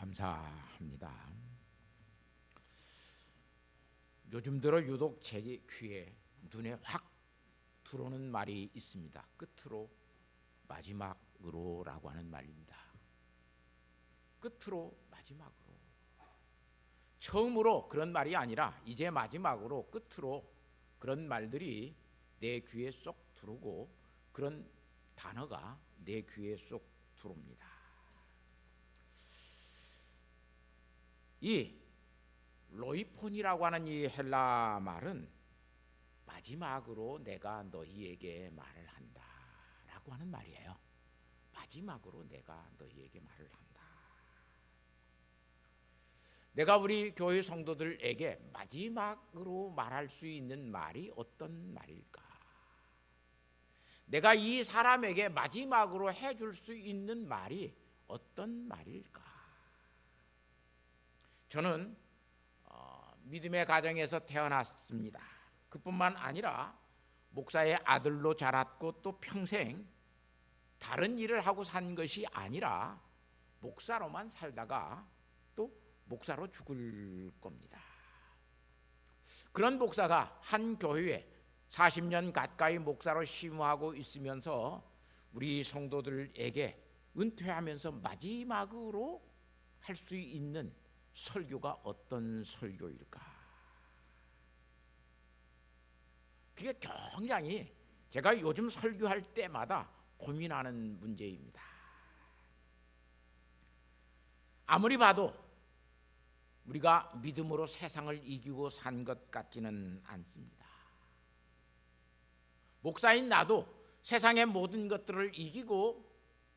감사합니다. 요즘 들어 유독 제 귀에 눈에 확 들어오는 말이 있습니다. 끝으로 마지막으로라고 하는 말입니다. 끝으로 마지막으로. 처음으로 그런 말이 아니라 이제 마지막으로 끝으로 그런 말들이 내 귀에 쏙 들어오고 그런 단어가 내 귀에 쏙 들어옵니다. 이 로이폰이라고 하는 이 헬라 말은 마지막으로 내가 너희에게 말을 한다 라고 하는 말이에요. 마지막으로 내가 너희에게 말을 한다. 내가 우리 교회 성도들에게 마지막으로 말할 수 있는 말이 어떤 말일까? 내가 이 사람에게 마지막으로 해줄 수 있는 말이 어떤 말일까? 저는 믿음의 가정에서 태어났습니다. 그뿐만 아니라 목사의 아들로 자랐고 또 평생 다른 일을 하고 산 것이 아니라 목사로만 살다가 또 목사로 죽을 겁니다. 그런 목사가 한 교회에 40년 가까이 목사로 심호하고 있으면서 우리 성도들에게 은퇴하면서 마지막으로 할 수 있는 설교가 어떤 설교일까? 그게 굉장히 제가 요즘 설교할 때마다 고민하는 문제입니다. 아무리 봐도 우리가 믿음으로 세상을 이기고 산 것 같지는 않습니다. 목사인 나도 세상의 모든 것들을 이기고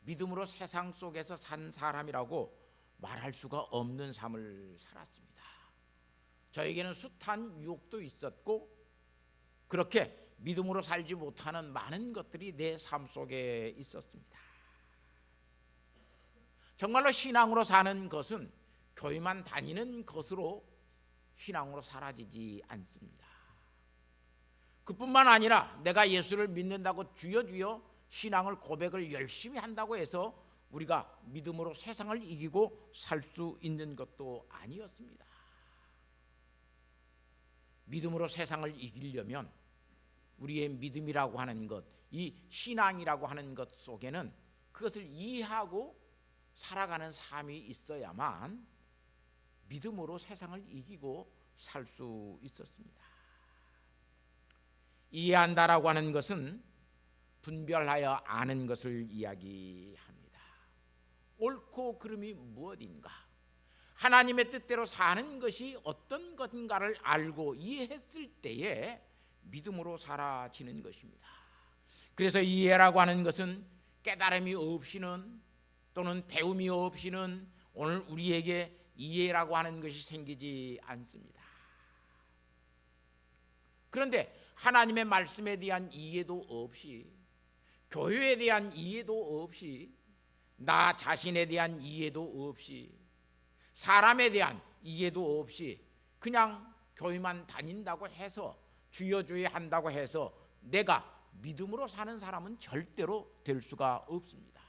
믿음으로 세상 속에서 산 사람이라고 말할 수가 없는 삶을 살았습니다. 저에게는 숱한 유혹도 있었고 그렇게 믿음으로 살지 못하는 많은 것들이 내 삶 속에 있었습니다. 정말로 신앙으로 사는 것은 교회만 다니는 것으로 신앙으로 사라지지 않습니다. 그뿐만 아니라 내가 예수를 믿는다고 주여 주여 신앙을 고백을 열심히 한다고 해서 우리가 믿음으로 세상을 이기고 살 수 있는 것도 아니었습니다. 믿음으로 세상을 이기려면 우리의 믿음이라고 하는 것, 이 신앙이라고 하는 것 속에는 그것을 이해하고 살아가는 삶이 있어야만 믿음으로 세상을 이기고 살 수 있었습니다. 이해한다라고 하는 것은 분별하여 아는 것을 이야기합니다. 옳고 그름이 무엇인가? 하나님의 뜻대로 사는 것이 어떤 것인가를 알고 이해했을 때에 믿음으로 사라지는 것입니다. 그래서 이해라고 하는 것은 깨달음이 없이는 또는 배움이 없이는 오늘 우리에게 이해라고 하는 것이 생기지 않습니다. 그런데 하나님의 말씀에 대한 이해도 없이 교회에 대한 이해도 없이 나 자신에 대한 이해도 없이 사람에 대한 이해도 없이 그냥 교회만 다닌다고 해서 주여 주여 한다고 해서 내가 믿음으로 사는 사람은 절대로 될 수가 없습니다.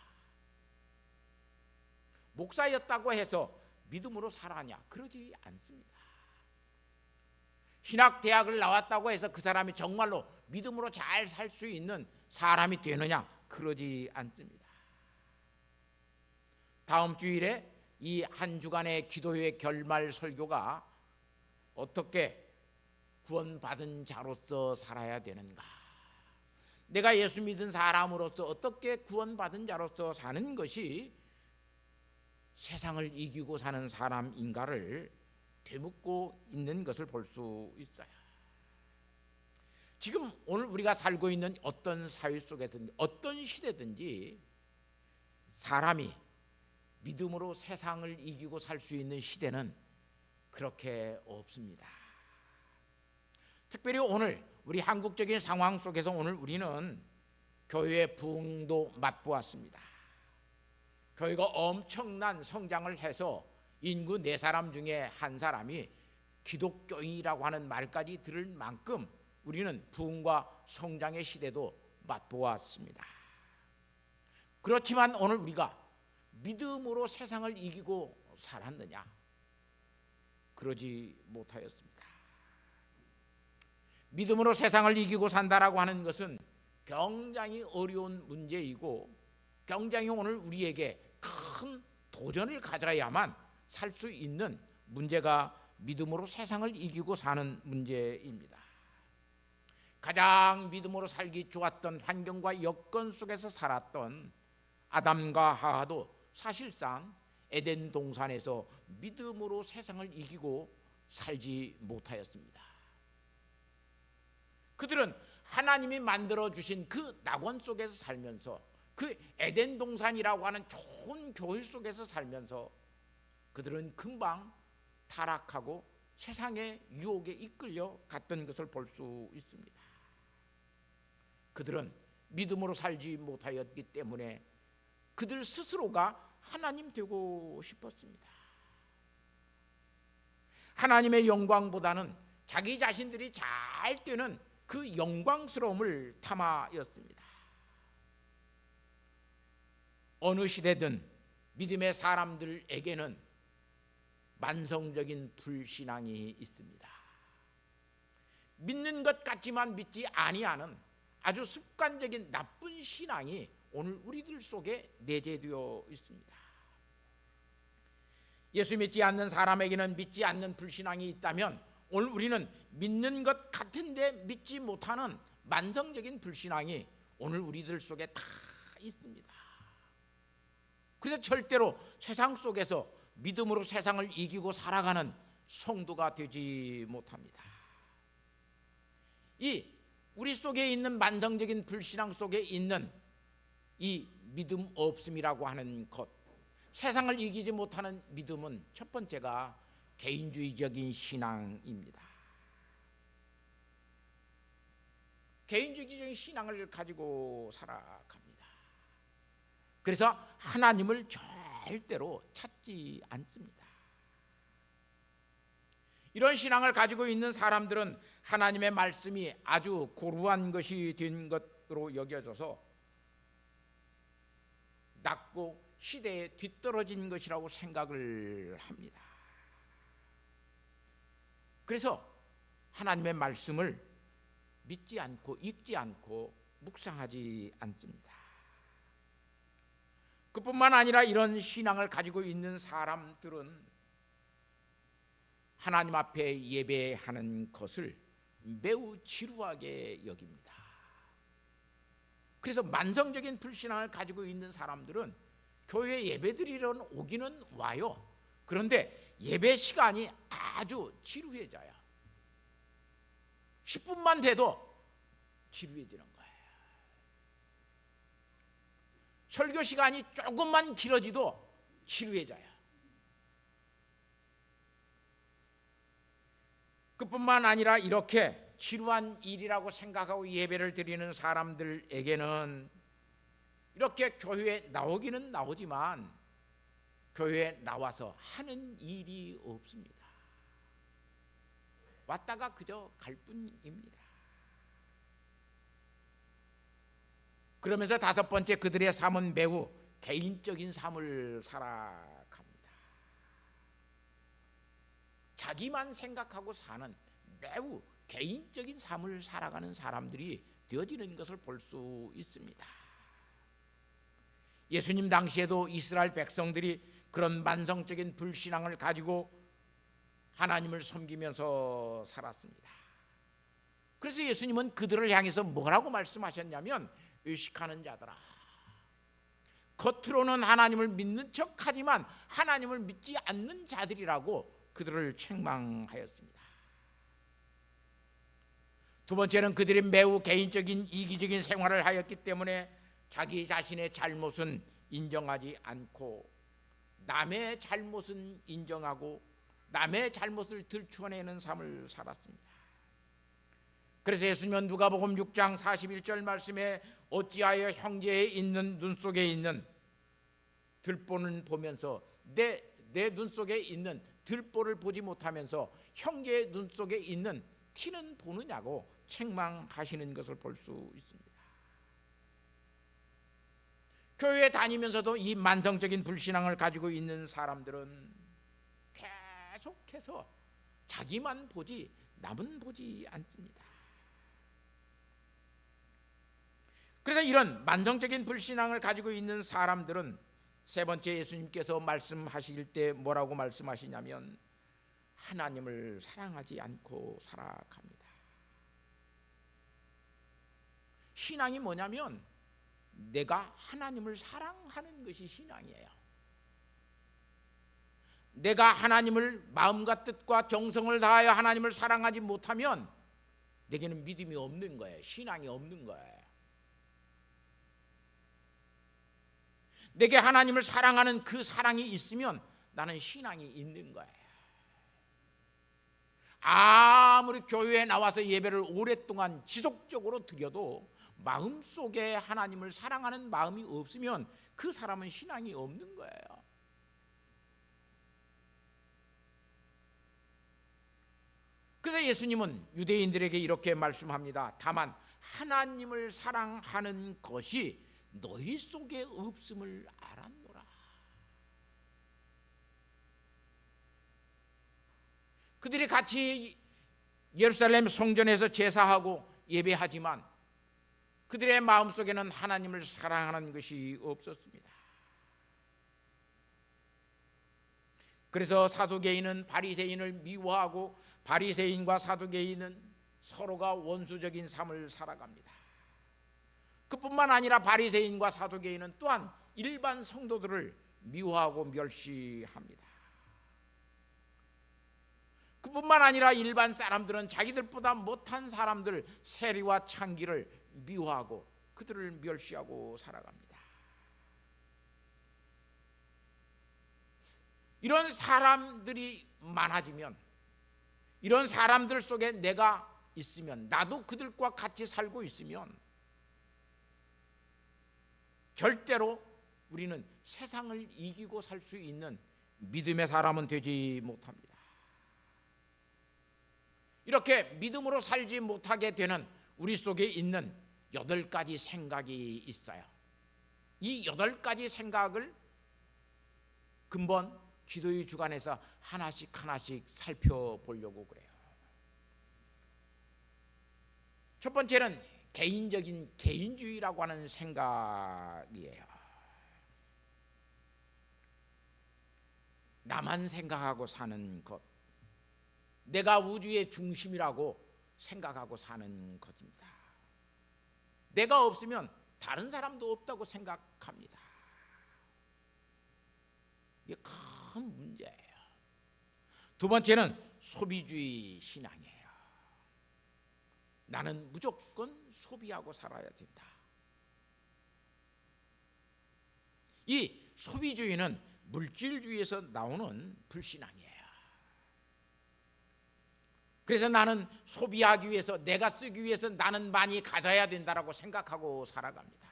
목사였다고 해서 믿음으로 살아냐? 그러지 않습니다. 신학대학을 나왔다고 해서 그 사람이 정말로 믿음으로 잘 살 수 있는 사람이 되느냐? 그러지 않습니다. 다음 주일에 이 한 주간의 기도회 결말 설교가 어떻게 구원받은 자로서 살아야 되는가? 내가 예수 믿은 사람으로서 어떻게 구원받은 자로서 사는 것이 세상을 이기고 사는 사람인가를 되묻고 있는 것을 볼 수 있어요. 지금 오늘 우리가 살고 있는 어떤 사회 속에서든지 어떤 시대든지 사람이 믿음으로 세상을 이기고 살 수 있는 시대는 그렇게 없습니다. 특별히 오늘 우리 한국적인 상황 속에서 오늘 우리는 교회의 부흥도 맛보았습니다. 교회가 엄청난 성장을 해서 인구 4사람 중에 한 사람이 기독교인이라고 하는 말까지 들을 만큼 우리는 부흥과 성장의 시대도 맛보았습니다. 그렇지만 오늘 우리가 믿음으로 세상을 이기고 살았느냐? 그러지 못하였습니다. 믿음으로 세상을 이기고 산다라고 하는 것은 굉장히 어려운 문제이고 굉장히 오늘 우리에게 큰 도전을 가져야만 살 수 있는 문제가 믿음으로 세상을 이기고 사는 문제입니다. 가장 믿음으로 살기 좋았던 환경과 여건 속에서 살았던 아담과 하와도 사실상 에덴 동산에서 믿음으로 세상을 이기고 살지 못하였습니다. 그들은 하나님이 만들어 주신 그 낙원 속에서 살면서 그 에덴 동산이라고 하는 좋은 교회 속에서 살면서 그들은 금방 타락하고 세상의 유혹에 이끌려 갔던 것을 볼 수 있습니다. 그들은 믿음으로 살지 못하였기 때문에 그들 스스로가 하나님 되고 싶었습니다. 하나님의 영광보다는 자기 자신들이 잘 되는 그 영광스러움을 탐하였습니다. 어느 시대든 믿음의 사람들에게는 만성적인 불신앙이 있습니다. 믿는 것 같지만 믿지 아니하는 아주 습관적인 나쁜 신앙이 오늘 우리들 속에 내재되어 있습니다. 예수 믿지 않는 사람에게는 믿지 않는 불신앙이 있다면 오늘 우리는 믿는 것 같은데 믿지 못하는 만성적인 불신앙이 오늘 우리들 속에 다 있습니다. 그래서 절대로 세상 속에서 믿음으로 세상을 이기고 살아가는 성도가 되지 못합니다. 이 우리 속에 있는 만성적인 불신앙 속에 있는 이 믿음 없음이라고 하는 것, 세상을 이기지 못하는 믿음은 첫 번째가 개인주의적인 신앙입니다. 개인주의적인 신앙을 가지고 살아갑니다. 그래서 하나님을 절대로 찾지 않습니다. 이런 신앙을 가지고 있는 사람들은 하나님의 말씀이 아주 고루한 것이 된 것으로 여겨져서 낮고 시대에 뒤떨어진 것이라고 생각을 합니다. 그래서 하나님의 말씀을 믿지 않고 읽지 않고 묵상하지 않습니다. 그뿐만 아니라 이런 신앙을 가지고 있는 사람들은 하나님 앞에 예배하는 것을 매우 지루하게 여깁니다. 그래서 만성적인 불신앙을 가지고 있는 사람들은 교회 예배드리러 오기는 와요. 그런데 예배 시간이 아주 지루해져요. 10분만 돼도 지루해지는 거예요. 설교 시간이 조금만 길어지도 지루해져요. 그뿐만 아니라 이렇게 지루한 일이라고 생각하고 예배를 드리는 사람들에게는 이렇게 교회에 나오기는 나오지만 교회에 나와서 하는 일이 없습니다. 왔다가 그저 갈 뿐입니다. 그러면서 다섯 번째, 그들의 삶은 매우 개인적인 삶을 살아갑니다. 자기만 생각하고 사는 매우 개인적인 삶을 살아가는 사람들이 되어지는 것을 볼 수 있습니다. 예수님 당시에도 이스라엘 백성들이 그런 만성적인 불신앙을 가지고 하나님을 섬기면서 살았습니다. 그래서 예수님은 그들을 향해서 뭐라고 말씀하셨냐면, 의식하는 자들아, 겉으로는 하나님을 믿는 척하지만 하나님을 믿지 않는 자들이라고 그들을 책망하였습니다. 두 번째는 그들이 매우 개인적인 이기적인 생활을 하였기 때문에 자기 자신의 잘못은 인정하지 않고 남의 잘못은 인정하고 남의 잘못을 들추어내는 삶을 살았습니다. 그래서 예수님은 누가복음 6장 41절 말씀에 어찌하여 형제의 있는 눈 속에 있는 들보는 보면서 내 눈 속에 있는 들보를 보지 못하면서 형제의 눈 속에 있는 티는 보느냐고 책망하시는 것을 볼 수 있습니다. 교회에 다니면서도 이 만성적인 불신앙을 가지고 있는 사람들은 계속해서 자기만 보지 남은 보지 않습니다. 그래서 이런 만성적인 불신앙을 가지고 있는 사람들은 세 번째 예수님께서 말씀하실 때 뭐라고 말씀하시냐면 하나님을 사랑하지 않고 살아갑니다. 신앙이 뭐냐면 내가 하나님을 사랑하는 것이 신앙이에요. 내가 하나님을 마음과 뜻과 정성을 다하여 하나님을 사랑하지 못하면 내게는 믿음이 없는 거예요. 신앙이 없는 거예요. 내게 하나님을 사랑하는 그 사랑이 있으면 나는 신앙이 있는 거예요. 아무리 교회에 나와서 예배를 오랫동안 지속적으로 드려도 마음속에 하나님을 사랑하는 마음이 없으면 그 사람은 신앙이 없는 거예요. 그래서 예수님은 유대인들에게 이렇게 말씀합니다. 다만 하나님을 사랑하는 것이 너희 속에 없음을 알았노라. 그들이 같이 예루살렘 성전에서 제사하고 예배하지만 그들의 마음속에는 하나님을 사랑하는 것이 없었습니다. 그래서 사두개인은 바리새인을 미워하고 바리새인과 사두개인은 서로가 원수적인 삶을 살아갑니다. 그뿐만 아니라 바리새인과 사두개인은 또한 일반 성도들을 미워하고 멸시합니다. 그뿐만 아니라 일반 사람들은 자기들보다 못한 사람들 세리와 창기를 미워하고 그들을 멸시하고 살아갑니다. 이런 사람들이 많아지면, 이런 사람들 속에 내가 있으면, 나도 그들과 같이 살고 있으면 절대로 우리는 세상을 이기고 살 수 있는 믿음의 사람은 되지 못합니다. 이렇게 믿음으로 살지 못하게 되는 우리 속에 있는 8가지 생각이 있어요. 이 8가지 생각을 근본 기도의 주간에서 하나씩 살펴보려고 그래요. 첫 번째는 개인적인 개인주의라고 하는 생각이에요. 나만 생각하고 사는 것, 내가 우주의 중심이라고 생각하고 사는 것입니다. 내가 없으면 다른 사람도 없다고 생각합니다. 이게 큰 문제예요. 두 번째는 소비주의 신앙이에요. 나는 무조건 소비하고 살아야 된다. 이 소비주의는 물질주의에서 나오는 불신앙이에요. 그래서 나는 소비하기 위해서, 내가 쓰기 위해서 나는 많이 가져야 된다라고 생각하고 살아갑니다.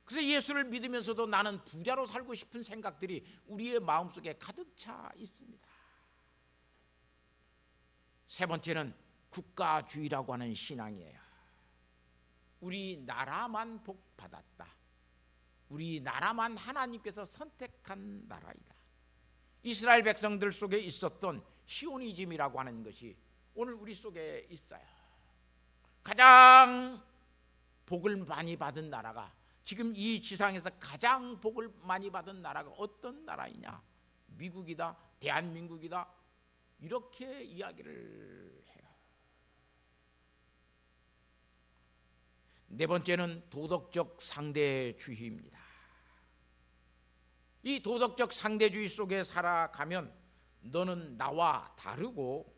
그래서 예수를 믿으면서도 나는 부자로 살고 싶은 생각들이 우리의 마음속에 가득 차 있습니다. 세 번째는 국가주의라고 하는 신앙이에요. 우리나라만 복받았다. 우리나라만 하나님께서 선택한 나라이다. 이스라엘 백성들 속에 있었던 시오니즘이라고 하는 것이 오늘 우리 속에 있어요. 가장 복을 많이 받은 나라가, 지금 이 지상에서 가장 복을 많이 받은 나라가 어떤 나라이냐? 미국이다, 대한민국이다, 이렇게 이야기를 해요. 네 번째는 도덕적 상대주의입니다. 이 도덕적 상대주의 속에 살아가면 너는 나와 다르고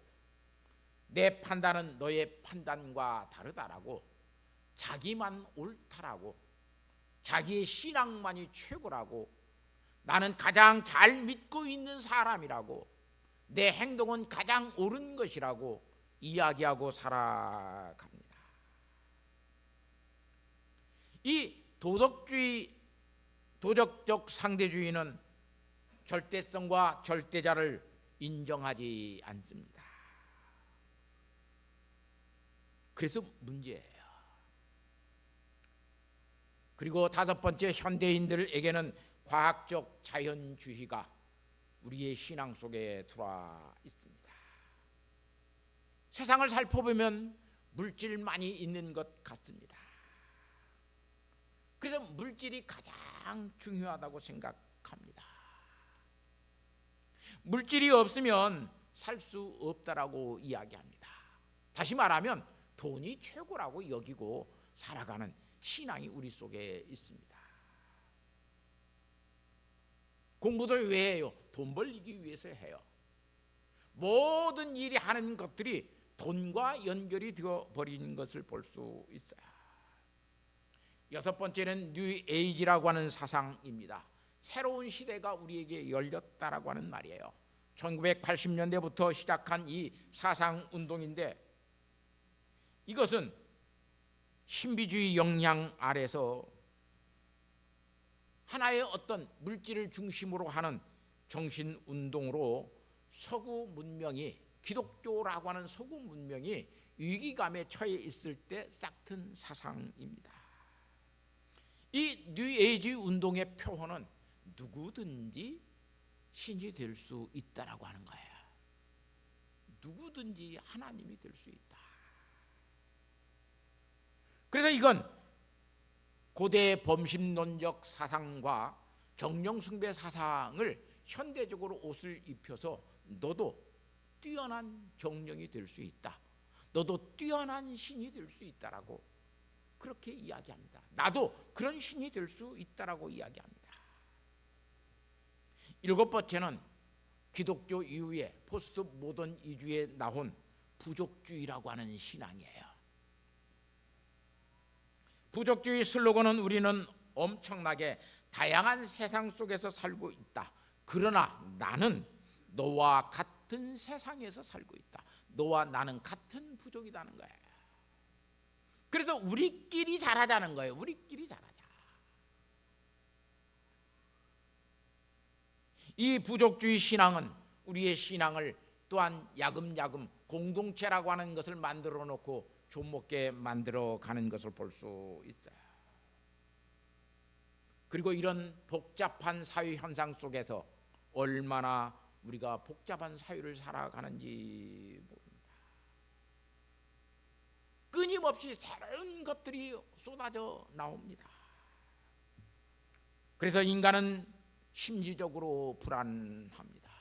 내 판단은 너의 판단과 다르다라고, 자기만 옳다라고, 자기의 신앙만이 최고라고, 나는 가장 잘 믿고 있는 사람이라고, 내 행동은 가장 옳은 것이라고 이야기하고 살아갑니다. 이 도덕적 상대주의는 절대성과 절대자를 인정하지 않습니다. 그래서 문제예요. 그리고 다섯 번째, 현대인들에게는 과학적 자연주의가 우리의 신앙 속에 들어와 있습니다. 세상을 살펴보면 물질만이 있는 것 같습니다. 그래서 물질이 가장 중요하다고 생각합니다. 물질이 없으면 살 수 없다라고 이야기합니다. 다시 말하면 돈이 최고라고 여기고 살아가는 신앙이 우리 속에 있습니다. 공부도 왜 해요? 돈 벌기 위해서 해요. 모든 일이 하는 것들이 돈과 연결이 되어 버린 것을 볼 수 있어요. 여섯 번째는 뉴 에이지라고 하는 사상입니다. 새로운 시대가 우리에게 열렸다라고 하는 말이에요. 1980년대부터 시작한 이 사상 운동인데, 이것은 신비주의 영향 아래서 하나의 어떤 물질을 중심으로 하는 정신 운동으로 서구 문명이, 기독교라고 하는 서구 문명이 위기감에 처해 있을 때 싹튼 사상입니다. 이 뉴에이지 운동의 표현은 누구든지 신이 될 수 있다라고 하는 거예요. 누구든지 하나님이 될 수 있다. 그래서 이건 고대 범신론적 사상과 정령숭배 사상을 현대적으로 옷을 입혀서 너도 뛰어난 정령이 될 수 있다, 너도 뛰어난 신이 될 수 있다라고 그렇게 이야기합니다. 나도 그런 신이 될 수 있다라고 이야기합니다. 일곱 번째는 기독교 이후에 포스트 모던 이주에 나온 부족주의라고 하는 신앙이에요. 부족주의 슬로건은 우리는 엄청나게 다양한 세상 속에서 살고 있다, 그러나 나는 너와 같은 세상에서 살고 있다, 너와 나는 같은 부족이라는 거예요. 그래서 우리끼리 잘하자는 거예요. 우리끼리 잘하자. 이 부족주의 신앙은 우리의 신앙을 또한 야금야금 공동체라고 하는 것을 만들어 놓고 좀먹게 만들어 가는 것을 볼 수 있어요. 그리고 이런 복잡한 사회 현상 속에서 얼마나 우리가 복잡한 사회를 살아가는지 모릅니다. 끊임없이 새로운 것들이 쏟아져 나옵니다. 그래서 인간은 심리적으로 불안합니다.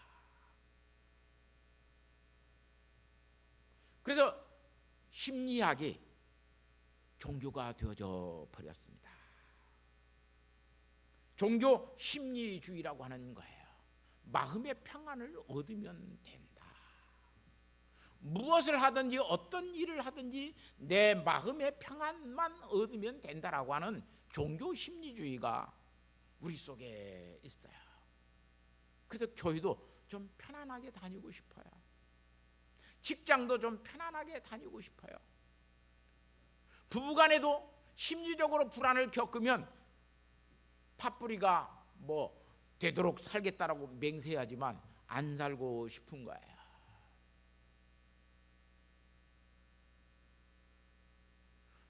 그래서 심리학이 종교가 되어져 버렸습니다. 종교 심리주의라고 하는 거예요. 마음의 평안을 얻으면 된다. 무엇을 하든지 어떤 일을 하든지 내 마음의 평안만 얻으면 된다라고 하는 종교 심리주의가 우리 속에 있어요. 그래서 교회도 좀 편안하게 다니고 싶어요. 직장도 좀 편안하게 다니고 싶어요. 부부간에도 심리적으로 불안을 겪으면 팥뿌리가 되도록 살겠다라고 맹세하지만 안 살고 싶은 거예요.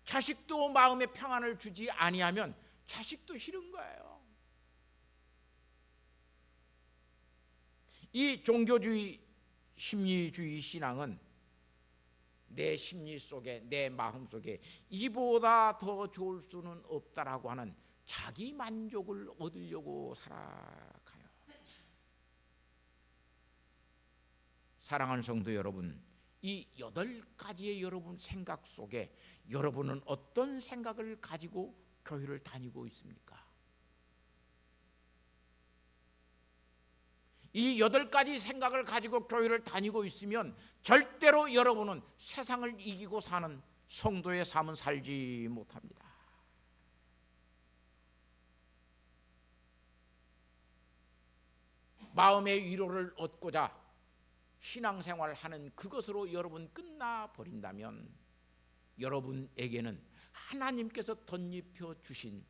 자식도 마음의 평안을 주지 아니하면 자식도 싫은 거예요. 이 종교주의 심리주의 신앙은 내 심리 속에, 내 마음 속에 이보다 더 좋을 수는 없다라고 하는 자기 만족을 얻으려고 살아가요. 사랑하는 성도 여러분, 이 8가지의 여러분 생각 속에 여러분은 어떤 생각을 가지고 교회를 다니고 있습니까? 이 8가지 생각을 가지고 교회를 다니고 있으면 절대로 여러분은 세상을 이기고 사는 성도의 삶은 살지 못합니다. 마음의 위로를 얻고자 신앙생활을 하는 그것으로 여러분 끝나버린다면 여러분에게는 하나님께서 덧입혀 주신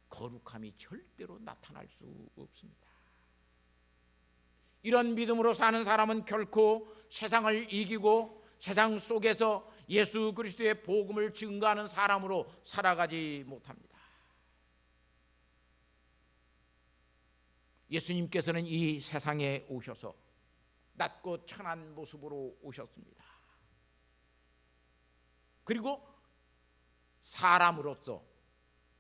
거룩함이 절대로 나타날 수 없습니다. 이런 믿음으로 사는 사람은 결코 세상을 이기고 세상 속에서 예수 그리스도의 복음을 증거하는 사람으로 살아가지 못합니다. 예수님께서는 이 세상에 오셔서 낮고 천한 모습으로 오셨습니다. 그리고 사람으로서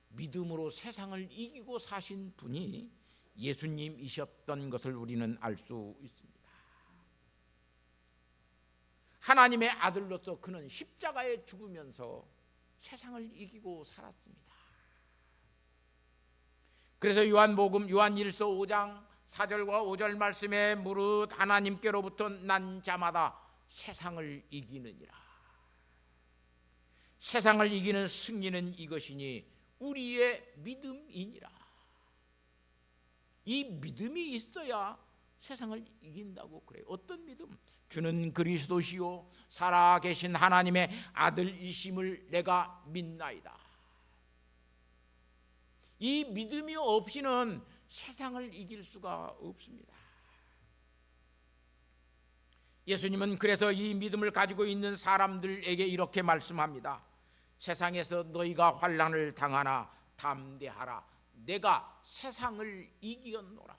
믿음으로 세상을 이기고 사신 분이 예수님이셨던 것을 우리는 알 수 있습니다. 하나님의 아들로서 그는 십자가에 죽으면서 세상을 이기고 살았습니다. 그래서 요한복음 요한일서 5장 4절과 5절 말씀에 무릇 하나님께로부터 난 자마다 세상을 이기느니라. 세상을 이기는 승리는 이것이니 우리의 믿음이니라. 이 믿음이 있어야 세상을 이긴다고 그래요. 어떤 믿음? 주는 그리스도시요 살아계신 하나님의 아들이심을 내가 믿나이다. 이 믿음이 없이는 세상을 이길 수가 없습니다. 예수님은 그래서 이 믿음을 가지고 있는 사람들에게 이렇게 말씀합니다. 세상에서 너희가 환난을 당하나 담대하라. 내가 세상을 이기었노라.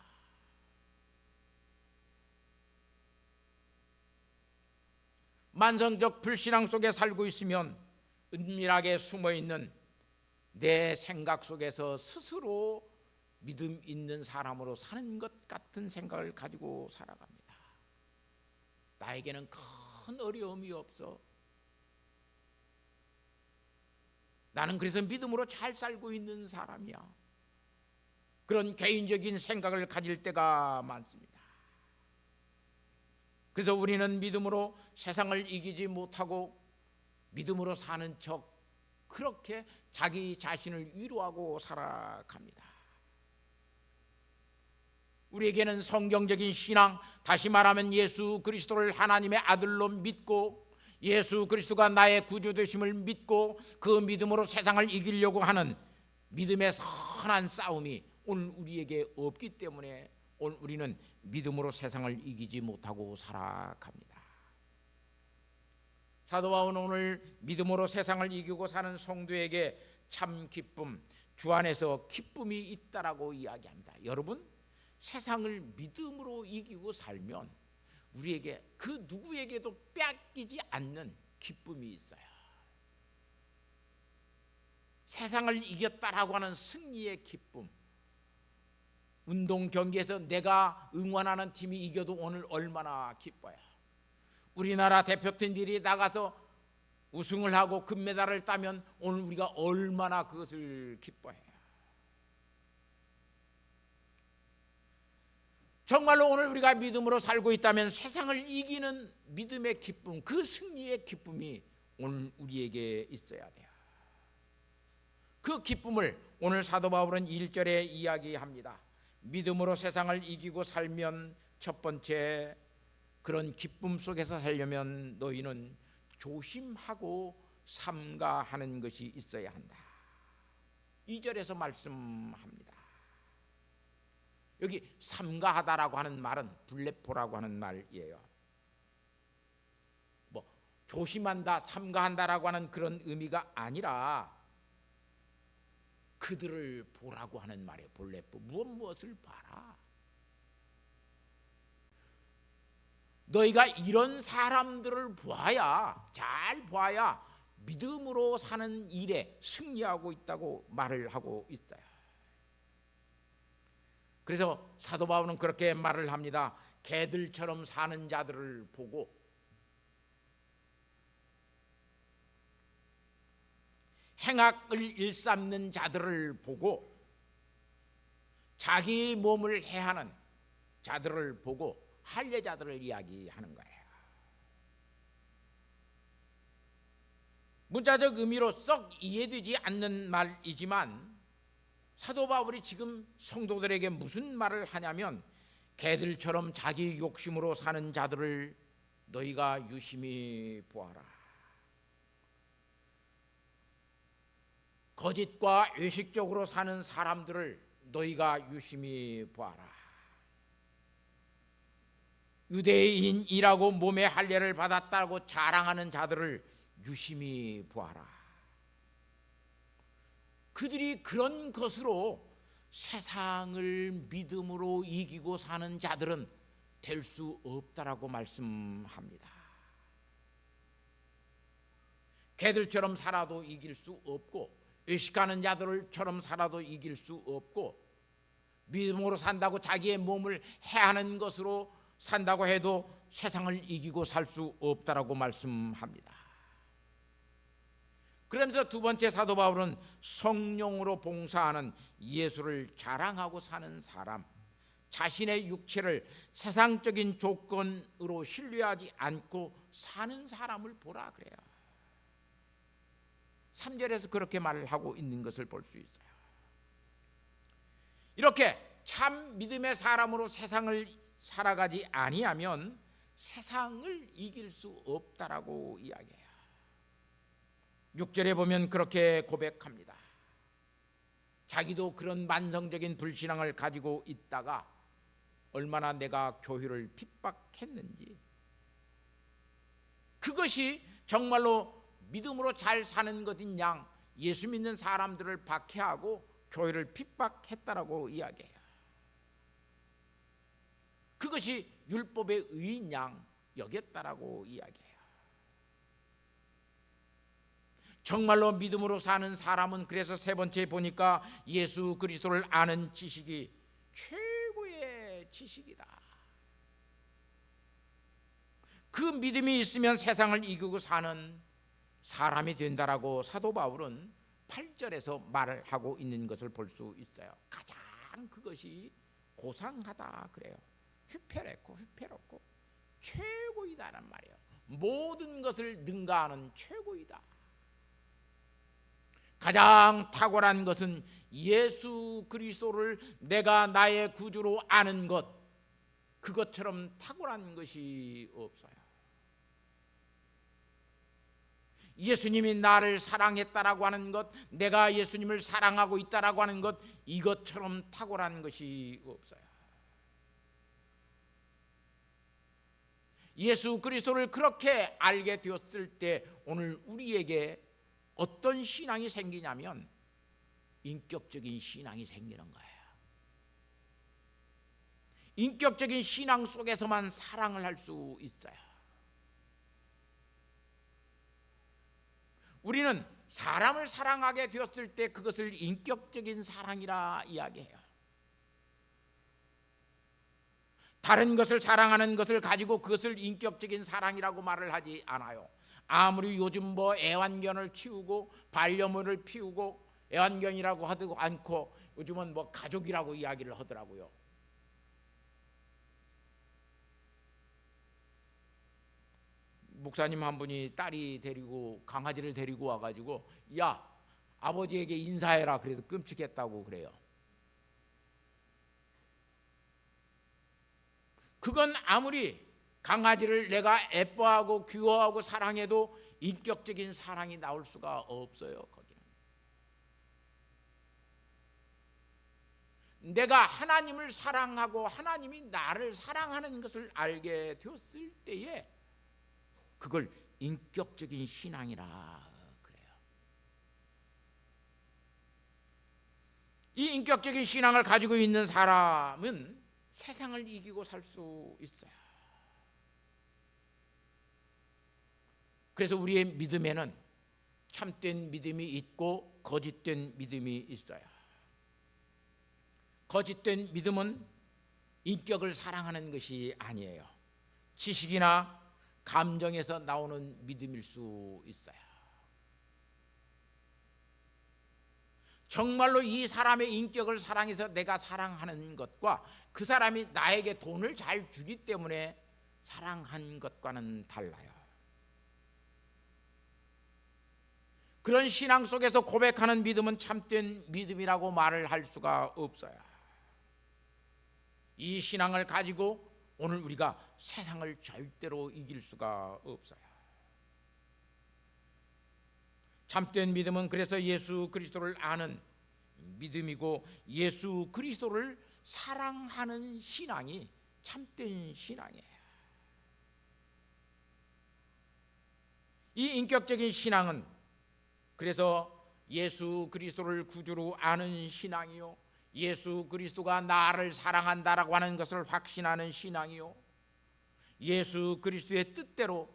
만성적 불신앙 속에 살고 있으면 은밀하게 숨어있는 내 생각 속에서 스스로 믿음 있는 사람으로 사는 것 같은 생각을 가지고 살아갑니다. 나에게는 큰 어려움이 없어. 나는 그래서 믿음으로 잘 살고 있는 사람이야. 그런 개인적인 생각을 가질 때가 많습니다. 그래서 우리는 믿음으로 세상을 이기지 못하고 믿음으로 사는 척 그렇게 자기 자신을 위로하고 살아갑니다. 우리에게는 성경적인 신앙, 다시 말하면 예수 그리스도를 하나님의 아들로 믿고 예수 그리스도가 나의 구주 되심을 믿고 그 믿음으로 세상을 이기려고 하는 믿음의 선한 싸움이 오늘 우리에게 없기 때문에 오늘 우리는 믿음으로 세상을 이기지 못하고 살아갑니다. 사도 바울은 오늘 믿음으로 세상을 이기고 사는 성도에게 참 기쁨, 주 안에서 기쁨이 있다라고 이야기합니다. 여러분, 세상을 믿음으로 이기고 살면 우리에게 그 누구에게도 뺏기지 않는 기쁨이 있어요. 세상을 이겼다라고 하는 승리의 기쁨. 운동 경기에서 내가 응원하는 팀이 이겨도 오늘 얼마나 기뻐요. 우리나라 대표팀들이 나가서 우승을 하고 금메달을 따면 오늘 우리가 얼마나 그것을 기뻐해요. 정말로 오늘 우리가 믿음으로 살고 있다면 세상을 이기는 믿음의 기쁨, 그 승리의 기쁨이 오늘 우리에게 있어야 돼요. 그 기쁨을 오늘 사도 바울은 1절에 이야기합니다. 믿음으로 세상을 이기고 살면 첫 번째, 그런 기쁨 속에서 살려면 너희는 조심하고 삼가하는 것이 있어야 한다. 2절에서 말씀합니다. 여기 삼가하다라고 하는 말은 블레포라고 하는 말이에요. 조심한다, 삼가한다라고 하는 그런 의미가 아니라 그들을 보라고 하는 말이에요. 블레포, 무엇을 봐라. 너희가 이런 사람들을 잘 봐야 믿음으로 사는 일에 승리하고 있다고 말을 하고 있어요. 그래서 사도 바울은 그렇게 말을 합니다. 개들처럼 사는 자들을 보고 행악을 일삼는 자들을 보고 자기 몸을 해하는 자들을 보고 할례자들을 이야기하는 거예요. 문자적 의미로 썩 이해되지 않는 말이지만 사도 바울이 지금 성도들에게 무슨 말을 하냐면 개들처럼 자기 욕심으로 사는 자들을 너희가 유심히 보아라. 거짓과 외식적으로 사는 사람들을 너희가 유심히 보아라. 유대인이라고 몸의 할례를 받았다고 자랑하는 자들을 유심히 보아라. 그들이 그런 것으로 세상을 믿음으로 이기고 사는 자들은 될 수 없다라고 말씀합니다. 개들처럼 살아도 이길 수 없고, 의식하는 자들처럼 살아도 이길 수 없고, 믿음으로 산다고 자기의 몸을 해하는 것으로 산다고 해도 세상을 이기고 살 수 없다라고 말씀합니다. 그러면서 두 번째 사도 바울은 성령으로 봉사하는 예수를 자랑하고 사는 사람, 자신의 육체를 세상적인 조건으로 신뢰하지 않고 사는 사람을 보라 그래요. 3절에서 그렇게 말을 하고 있는 것을 볼 수 있어요. 이렇게 참 믿음의 사람으로 세상을 살아가지 아니하면 세상을 이길 수 없다라고 이야기해요. 6절에 보면 그렇게 고백합니다. 자기도 그런 만성적인 불신앙을 가지고 있다가 얼마나 내가 교회를 핍박했는지, 그것이 정말로 믿음으로 잘 사는 것인 양 예수 믿는 사람들을 박해하고 교회를 핍박했다라고 이야기해요. 그것이 율법의 의인 양 여겼다라고 이야기해요. 정말로 믿음으로 사는 사람은 그래서 세 번째 보니까 예수 그리스도를 아는 지식이 최고의 지식이다. 그 믿음이 있으면 세상을 이기고 사는 사람이 된다라고 사도 바울은 8절에서 말을 하고 있는 것을 볼 수 있어요. 가장 그것이 고상하다 그래요. 휘폐롭고 최고이다란 말이에요. 모든 것을 능가하는 최고이다. 가장 탁월한 것은 예수 그리스도를 내가 나의 구주로 아는 것, 그것처럼 탁월한 것이 없어요. 예수님이 나를 사랑했다라고 하는 것, 내가 예수님을 사랑하고 있다라고 하는 것, 이것처럼 탁월한 것이 없어요. 예수 그리스도를 그렇게 알게 되었을 때 오늘 우리에게 어떤 신앙이 생기냐면 인격적인 신앙이 생기는 거예요. 인격적인 신앙 속에서만 사랑을 할 수 있어요. 우리는 사람을 사랑하게 되었을 때 그것을 인격적인 사랑이라 이야기해요. 다른 것을 사랑하는 것을 가지고 그것을 인격적인 사랑이라고 말을 하지 않아요. 아무리 요즘 뭐 애완견을 키우고 반려묘를 피우고 애완견이라고 하도 않고 요즘은 뭐 가족이라고 이야기를 하더라고요. 목사님 한 분이 딸이 데리고 강아지를 데리고 와가지고 야 아버지에게 인사해라 그래서 끔찍했다고 그래요. 그건 아무리 강아지를 내가 예뻐하고 귀여워하고 사랑해도 인격적인 사랑이 나올 수가 없어요. 거기는 내가 하나님을 사랑하고 하나님이 나를 사랑하는 것을 알게 되었을 때에 그걸 인격적인 신앙이라 그래요. 이 인격적인 신앙을 가지고 있는 사람은 세상을 이기고 살 수 있어요. 그래서 우리의 믿음에는 참된 믿음이 있고 거짓된 믿음이 있어요. 거짓된 믿음은 인격을 사랑하는 것이 아니에요. 지식이나 감정에서 나오는 믿음일 수 있어요. 정말로 이 사람의 인격을 사랑해서 내가 사랑하는 것과 그 사람이 나에게 돈을 잘 주기 때문에 사랑한 것과는 달라요. 그런 신앙 속에서 고백하는 믿음은 참된 믿음이라고 말을 할 수가 없어요. 이 신앙을 가지고 오늘 우리가 세상을 절대로 이길 수가 없어요. 참된 믿음은 그래서 예수 그리스도를 아는 믿음이고 예수 그리스도를 사랑하는 신앙이 참된 신앙이에요. 이 인격적인 신앙은 그래서 예수 그리스도를 구주로 아는 신앙이요 예수 그리스도가 나를 사랑한다라고 하는 것을 확신하는 신앙이요, 예수 그리스도의 뜻대로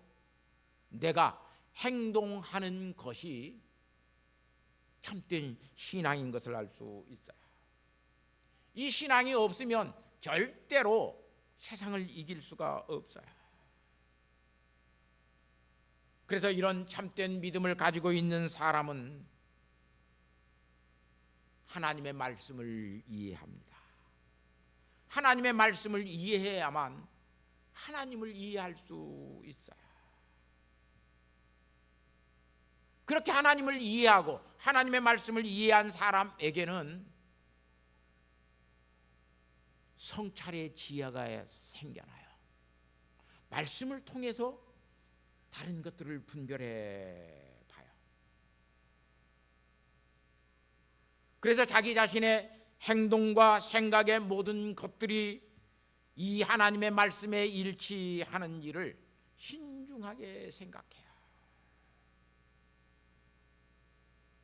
내가 행동하는 것이 참된 신앙인 것을 알 수 있어요. 이 신앙이 없으면 절대로 세상을 이길 수가 없어요. 그래서 이런 참된 믿음을 가지고 있는 사람은 하나님의 말씀을 이해합니다. 하나님의 말씀을 이해해야만 하나님을 이해할 수 있어요. 그렇게 하나님을 이해하고 하나님의 말씀을 이해한 사람에게는 성찰의 지혜가 생겨나요. 말씀을 통해서 다른 것들을 분별해 봐요. 그래서 자기 자신의 행동과 생각의 모든 것들이 이 하나님의 말씀에 일치하는 일을 신중하게 생각해요.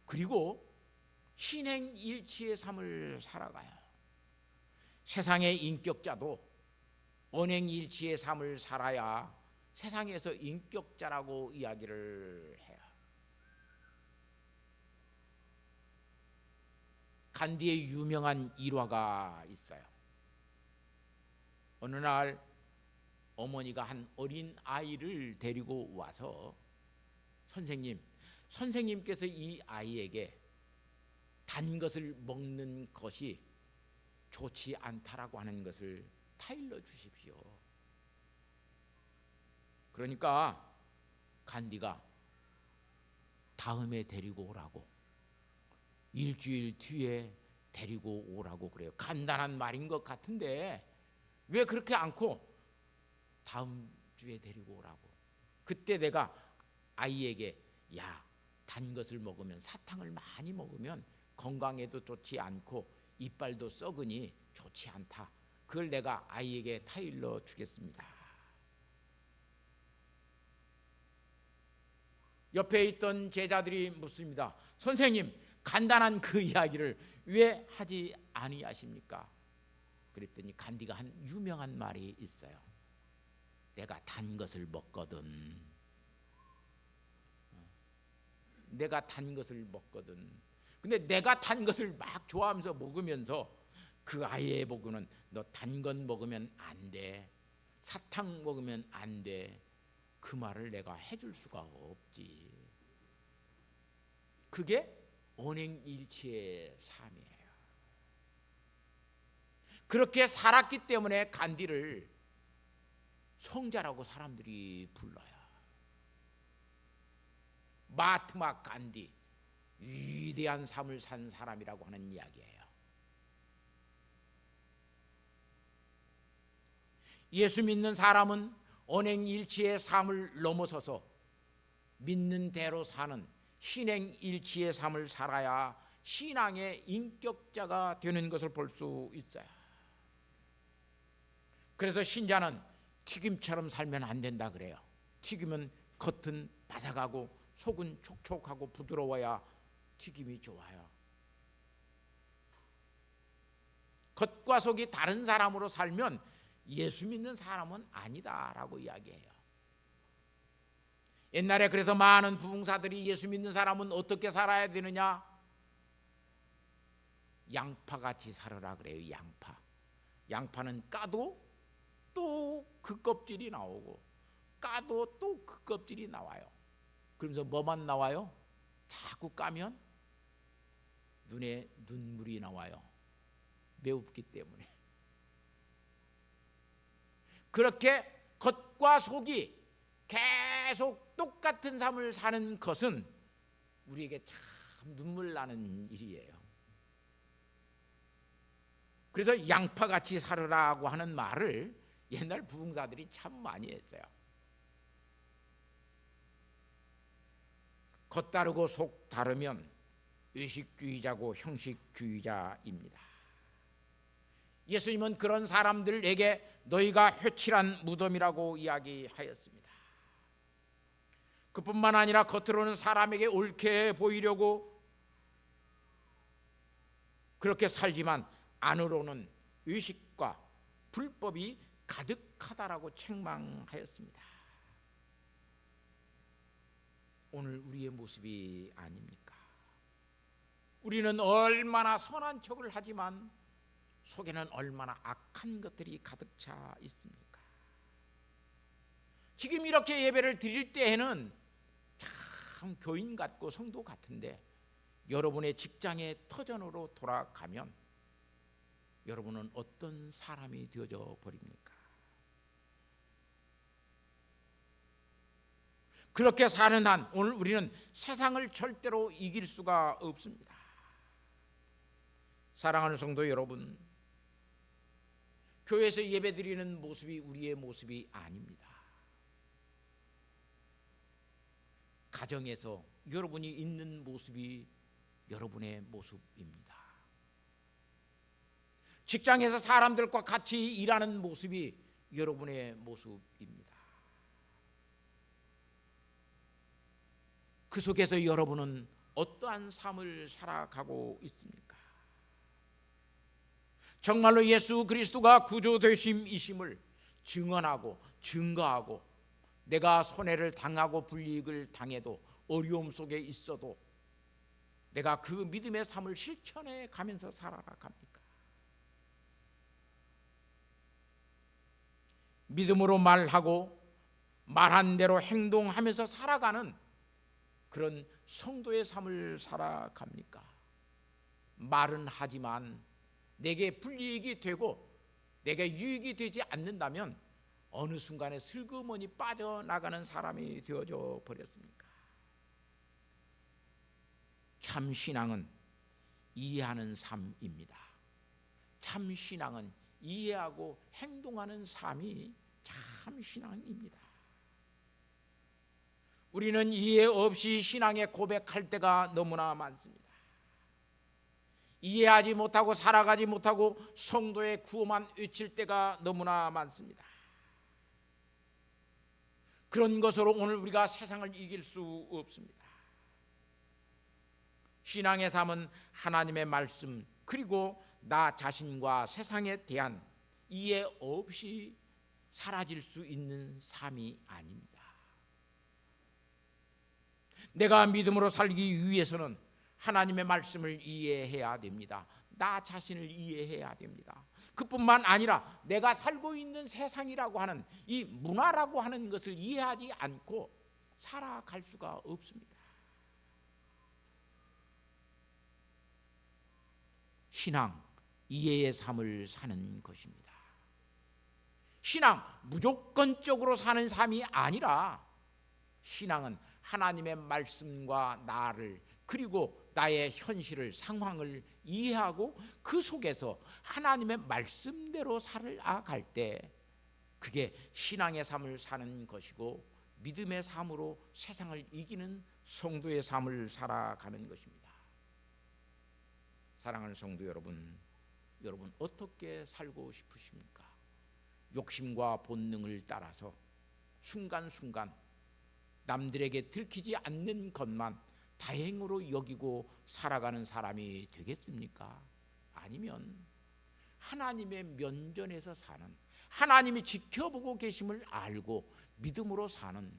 그리고 신행일치의 삶을 살아가요. 세상의 인격자도 언행일치의 삶을 살아야 세상에서 인격자라고 이야기를 해요. 간디의 유명한 일화가 있어요. 어느 날 어머니가 한 어린 아이를 데리고 와서 선생님께서 이 아이에게 단 것을 먹는 것이 좋지 않다라고 하는 것을 타일러 주십시오. 그러니까 간디가 다음에 데리고 오라고, 일주일 뒤에 데리고 오라고 그래요. 간단한 말인 것 같은데 왜 그렇게 않고 다음 주에 데리고 오라고. 그때 내가 아이에게 단 것을 먹으면, 사탕을 많이 먹으면 건강에도 좋지 않고 이빨도 썩으니 좋지 않다. 그걸 내가 아이에게 타일러 주겠습니다. 옆에 있던 제자들이 묻습니다. 선생님, 간단한 그 이야기를 왜 하지 아니하십니까? 그랬더니 간디가 한 유명한 말이 있어요. 내가 단 것을 먹거든. 내가 단 것을 먹거든. 근데 내가 단 것을 막 좋아하면서 먹으면서 그 아이의 보고는 너 단 건 먹으면 안 돼, 사탕 먹으면 안 돼, 그 말을 내가 해줄 수가 없지. 그게 언행일치의 삶이에요. 그렇게 살았기 때문에 간디를 성자라고 사람들이 불러요. 마트마 간디, 위대한 삶을 산 사람이라고 하는 이야기예요. 예수 믿는 사람은 언행일치의 삶을 넘어서서 믿는 대로 사는 신행일치의 삶을 살아야 신앙의 인격자가 되는 것을 볼 수 있어요. 그래서 신자는 튀김처럼 살면 안 된다 그래요. 튀김은 겉은 바삭하고 속은 촉촉하고 부드러워야 튀김이 좋아요. 겉과 속이 다른 사람으로 살면 예수 믿는 사람은 아니다라고 이야기해요. 옛날에 그래서 많은 부흥사들이 예수 믿는 사람은 어떻게 살아야 되느냐? 양파같이 살아라 그래요. 양파는 까도 또 그 껍질이 나오고, 까도 또 그 껍질이 나와요. 그러면서 뭐만 나와요? 자꾸 까면 눈에 눈물이 나와요. 매웁기 때문에. 그렇게 겉과 속이 계속 똑같은 삶을 사는 것은 우리에게 참 눈물 나는 일이에요. 그래서 양파같이 살으라고 하는 말을 옛날 부흥사들이 참 많이 했어요. 겉 다르고 속 다르면 의식주의자고 형식주의자입니다. 예수님은 그런 사람들에게 너희가 회칠한 무덤이라고 이야기하였습니다. 그뿐만 아니라 겉으로는 사람에게 옳게 보이려고 그렇게 살지만 안으로는 의식과 불법이 가득하다라고 책망하였습니다. 오늘 우리의 모습이 아닙니까? 우리는 얼마나 선한 척을 하지만 속에는 얼마나 악한 것들이 가득 차 있습니까? 지금 이렇게 예배를 드릴 때에는 참 교인 같고 성도 같은데 여러분의 직장의 터전으로 돌아가면 여러분은 어떤 사람이 되어져 버립니까? 그렇게 사는 한 오늘 우리는 세상을 절대로 이길 수가 없습니다. 사랑하는 성도 여러분, 교회에서 예배드리는 모습이 우리의 모습이 아닙니다. 가정에서 여러분이 있는 모습이 여러분의 모습입니다. 직장에서 사람들과 같이 일하는 모습이 여러분의 모습입니다. 그 속에서 여러분은 어떠한 삶을 살아가고 있습니까? 정말로 예수 그리스도가 구주 되심이심을 증언하고 증거하고 내가 손해를 당하고 불이익을 당해도 어려움 속에 있어도 내가 그 믿음의 삶을 실천해 가면서 살아갑니까? 믿음으로 말하고 말한 대로 행동하면서 살아가는 그런 성도의 삶을 살아갑니까? 말은 하지만 내게 불이익이 되고 내게 유익이 되지 않는다면 어느 순간에 슬그머니 빠져나가는 사람이 되어져 버렸습니까? 참 신앙은 이해하는 삶입니다. 참 신앙은 이해하고 행동하는 삶이 참 신앙입니다. 우리는 이해 없이 신앙에 고백할 때가 너무나 많습니다. 이해하지 못하고 살아가지 못하고 성도의 구호만 외칠 때가 너무나 많습니다. 그런 것으로 오늘 우리가 세상을 이길 수 없습니다. 신앙의 삶은 하나님의 말씀 그리고 나 자신과 세상에 대한 이해 없이 사라질 수 있는 삶이 아닙니다. 내가 믿음으로 살기 위해서는 하나님의 말씀을 이해해야 됩니다. 나 자신을 이해해야 됩니다. 그뿐만 아니라 내가 살고 있는 세상이라고 하는 이 문화라고 하는 것을 이해하지 않고 살아갈 수가 없습니다. 신앙, 이해의 삶을 사는 것입니다. 신앙, 무조건적으로 사는 삶이 아니라 신앙은 하나님의 말씀과 나를 그리고 나의 현실을 상황을 이해하고 그 속에서 하나님의 말씀대로 살아갈 때 그게 신앙의 삶을 사는 것이고 믿음의 삶으로 세상을 이기는 성도의 삶을 살아가는 것입니다. 사랑하는 성도 여러분, 여러분 어떻게 살고 싶으십니까? 욕심과 본능을 따라서 순간순간 남들에게 들키지 않는 것만 다행으로 여기고 살아가는 사람이 되겠습니까? 아니면 하나님의 면전에서 사는, 하나님이 지켜보고 계심을 알고 믿음으로 사는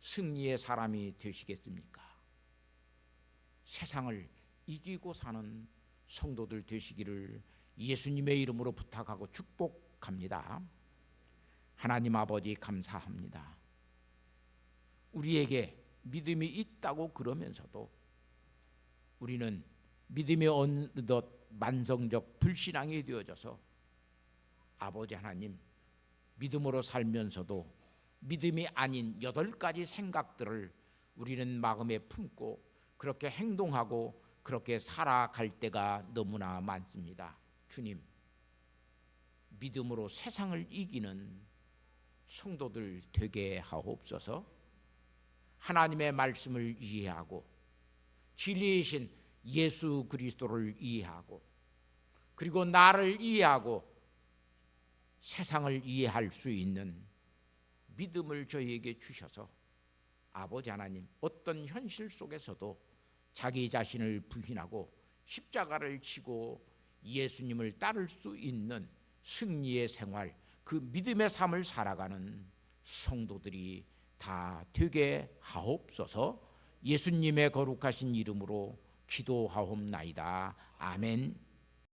승리의 사람이 되시겠습니까? 세상을 이기고 사는 성도들 되시기를 예수님의 이름으로 부탁하고 축복합니다. 하나님 아버지 감사합니다. 우리에게 믿음이 있다고 그러면서도 우리는 믿음이 어느덧 만성적 불신앙이 되어져서 아버지 하나님 믿음으로 살면서도 믿음이 아닌 8가지 생각들을 우리는 마음에 품고 그렇게 행동하고 그렇게 살아갈 때가 너무나 많습니다. 주님, 믿음으로 세상을 이기는 성도들 되게 하옵소서. 하나님의 말씀을 이해하고 진리이신 예수 그리스도를 이해하고 그리고 나를 이해하고 세상을 이해할 수 있는 믿음을 저희에게 주셔서 아버지 하나님 어떤 현실 속에서도 자기 자신을 부인하고 십자가를 지고 예수님을 따를 수 있는 승리의 생활, 그 믿음의 삶을 살아가는 성도들이 다 되게 하옵소서. 예수님의 거룩하신 이름으로 기도하옵나이다. 아멘.